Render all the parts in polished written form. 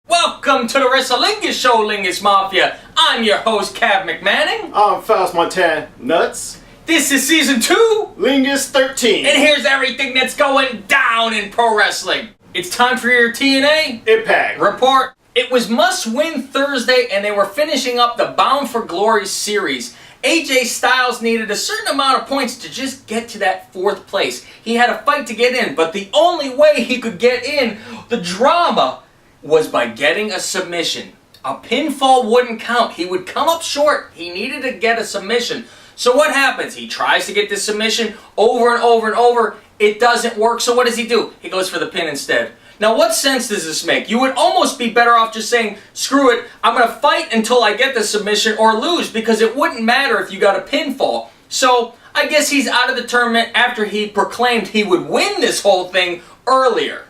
Welcome to the Wrestlingus Show, Lingus Mafia. I'm your host, Cav McManning. I'm Faust Montana Nuts. This is Season 2, Lingus 13. and here's everything that's going down in pro wrestling. It's time for your TNA Impact report. It was must-win Thursday, and they were finishing up the Bound for Glory series. AJ Styles needed a certain amount of points to just get to that 4th place. He had a fight to get in, but the only way he could get in, the drama, was by getting a submission. A pinfall wouldn't count. He would come up short. He needed to get a submission. So what happens? He tries to get the submission over and over and over. It doesn't work. So what does he do? He goes for the pin instead. Now what sense does this make? You would almost be better off just saying, screw it, I'm going to fight until I get the submission or lose, because it wouldn't matter if you got a pinfall. So I guess he's out of the tournament after he proclaimed he would win this whole thing earlier.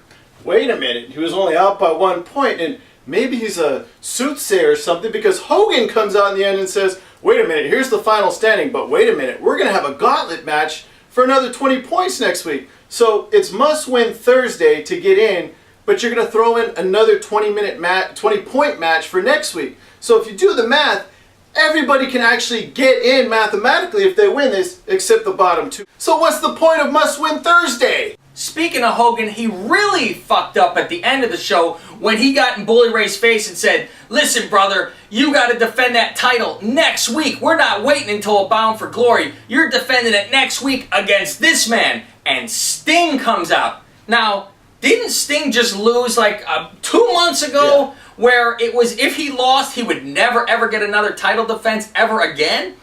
Wait a minute, he was only out by 1 point, and maybe he's a soothsayer or something, because Hogan comes out in the end and says, wait a minute, here's the final standing, but wait a minute, we're going to have a gauntlet match for another 20 points next week. So it's must-win Thursday to get in, but you're going to throw in another 20-point match for next week. So if you do the math, everybody can actually get in mathematically if they win this, except the bottom 2. So what's the point of must-win Thursday? Speaking of Hogan, he really fucked up at the end of the show when he got in Bully Ray's face and said, listen, brother, you got to defend that title next week. We're not waiting until a Bound for Glory. You're defending it next week against this man. And Sting comes out. Now, didn't Sting just lose like 2 months ago, where it was if he lost, he would never ever get another title defense ever again?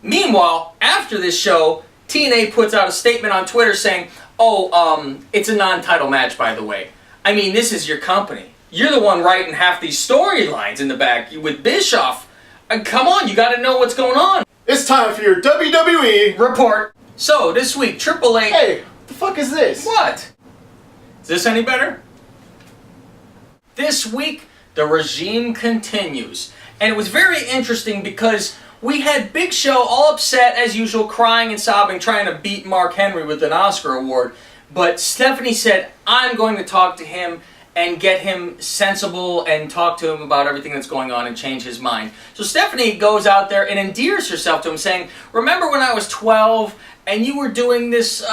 Meanwhile, after this show, TNA puts out a statement on Twitter saying, it's a non-title match, by the way. I mean, this is your company. You're the one writing half these storylines in the back with Bischoff. Come on, you got to know what's going on. It's time for your WWE report. So, this week, Triple H... Hey, the fuck is this? What? Is this any better? This week, the regime continues. And it was very interesting because we had Big Show all upset, as usual, crying and sobbing, trying to beat Mark Henry with an Oscar award. But Stephanie said, I'm going to talk to him and get him sensible and talk to him about everything that's going on and change his mind. So Stephanie goes out there and endears herself to him, saying, remember when I was 12 and you were doing this,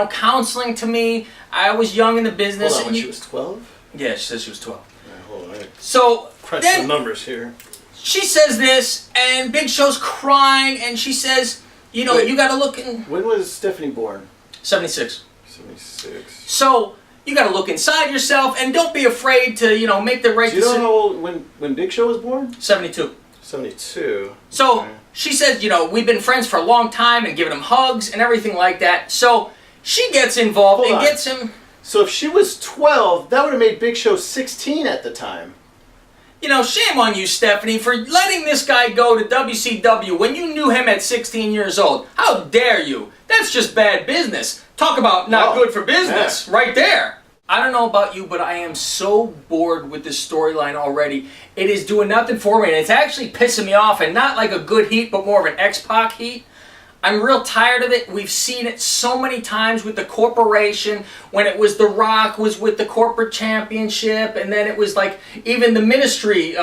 counseling to me? I was young in the business. Hold on, when she was 12? Yeah, she said she was 12. Hold on, so crunch then, some numbers here. She says this, and Big Show's crying, and she says, you got to look in... When was Stephanie born? 76. 76. So, you got to look inside yourself, and don't be afraid to, make the right decision. Do you know how old when Big Show was born? 72. 72. So, okay. She says, we've been friends for a long time, and giving him hugs and everything like that. So, she gets involved and gets him... So if she was 12, that would have made Big Show 16 at the time. Shame on you, Stephanie, for letting this guy go to WCW when you knew him at 16 years old. How dare you? That's just bad business. Talk about not good for business, right there. I don't know about you, but I am so bored with this storyline already. It is doing nothing for me, and it's actually pissing me off, and not like a good heat, but more of an X-Pac heat. I'm real tired of it. We've seen it so many times with the corporation, when it was The Rock was with the corporate championship, and then it was like even the ministry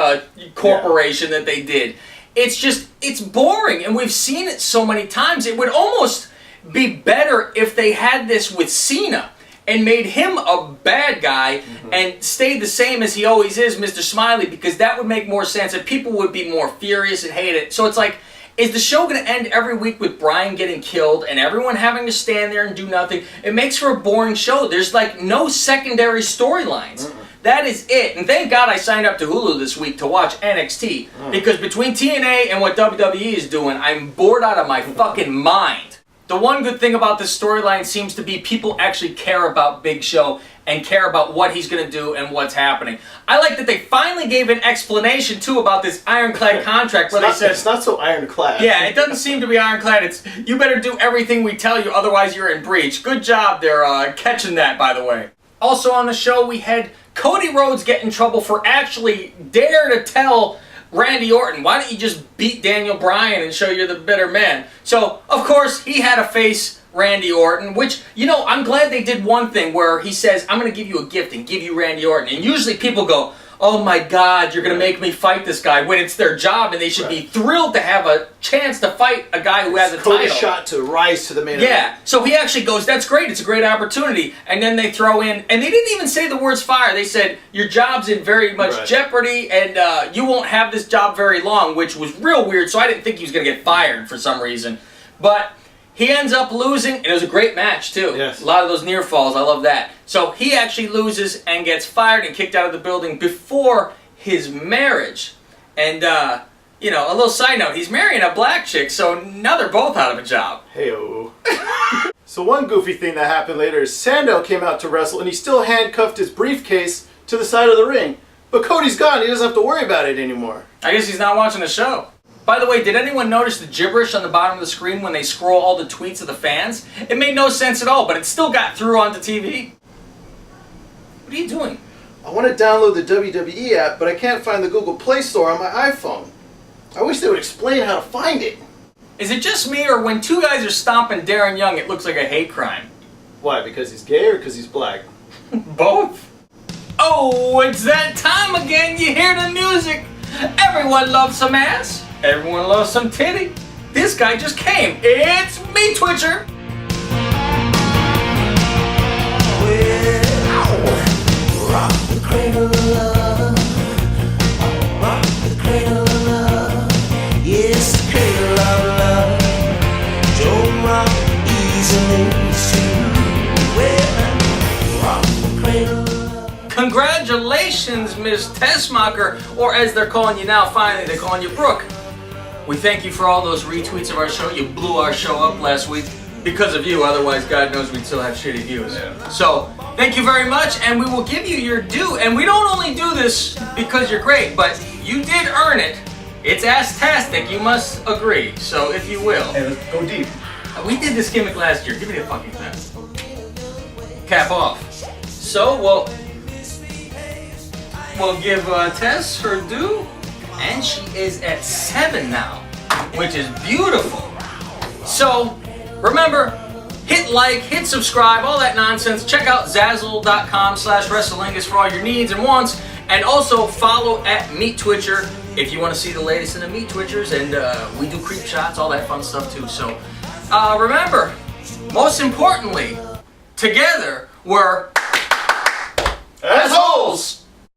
corporation that they did. It's boring, and we've seen it so many times. It would almost be better if they had this with Cena and made him a bad guy and stayed the same as he always is, Mr. Smiley, because that would make more sense and people would be more furious and hate it. So it's like, is the show going to end every week with Bryan getting killed and everyone having to stand there and do nothing? It makes for a boring show. There's like no secondary storylines. That is it. And thank God I signed up to Hulu this week to watch NXT. Because between TNA and what WWE is doing, I'm bored out of my fucking mind. The one good thing about this storyline seems to be people actually care about Big Show and care about what he's going to do and what's happening. I like that they finally gave an explanation, too, about this ironclad contract where It's not so ironclad. Yeah, it doesn't seem to be ironclad. It's, you better do everything we tell you, otherwise you're in breach. Good job there catching that, by the way. Also on the show, we had Cody Rhodes get in trouble for actually dare to tell Randy Orton, why don't you just beat Daniel Bryan and show you're the better man? So, of course, he had to face Randy Orton, which, you know, I'm glad they did one thing where he says, I'm going to give you a gift and give you Randy Orton. And usually people go, oh my God, you're going to make me fight this guy, when it's their job and they should be thrilled to have a chance to fight a guy who has a Cody's title. shot to rise to the main event. Yeah, so he actually goes, that's great, it's a great opportunity. And then they throw in, and they didn't even say the words fire. They said, your job's in very much jeopardy and you won't have this job very long, which was real weird, so I didn't think he was going to get fired for some reason. But he ends up losing, and it was a great match too. Yes. A lot of those near falls, I love that. So he actually loses and gets fired and kicked out of the building before his marriage. And, you know, a little side note, he's marrying a black chick, so now they're both out of a job. Hey-oh. So one goofy thing that happened later is Sandow came out to wrestle, and he still handcuffed his briefcase to the side of the ring. But Cody's gone, he doesn't have to worry about it anymore. I guess he's not watching the show. By the way, did anyone notice the gibberish on the bottom of the screen when they scroll all the tweets of the fans? It made no sense at all, but it still got through onto TV. What are you doing? I want to download the WWE app, but I can't find the Google Play Store on my iPhone. I wish they would explain how to find it. Is it just me, or when two guys are stomping Darren Young, it looks like a hate crime? Why, because he's gay or because he's black? Both. Oh, it's that time again. You hear the music. Everyone loves some ass. Everyone loves some titty. This guy just came. It's me, Twitcher. Rock the cradle of love. Rock the cradle of love. Yes, the cradle of love. Don't rock easily too. Rock the cradle of love. Congratulations, Miss Tessmacher, or as they're calling you now, finally, they're calling you Brooke. We thank you for all those retweets of our show. You blew our show up last week because of you. Otherwise, God knows we'd still have shitty views. Yeah. So, thank you very much, and we will give you your due. And we don't only do this because you're great, but you did earn it. It's ass-tastic, you must agree. So, if you will. Hey, let's go deep. We did this gimmick last year. Give me the fucking thing. Cap off. So, we'll give Tess her due. And she is at 7 now, which is beautiful. So, remember, hit like, hit subscribe, all that nonsense. Check out Zazzle.com/Wrestlingus for all your needs and wants. And also follow at Meat Twitcher if you want to see the latest in the Meat Twitchers. And we do creep shots, all that fun stuff too. So, remember, most importantly, together we're...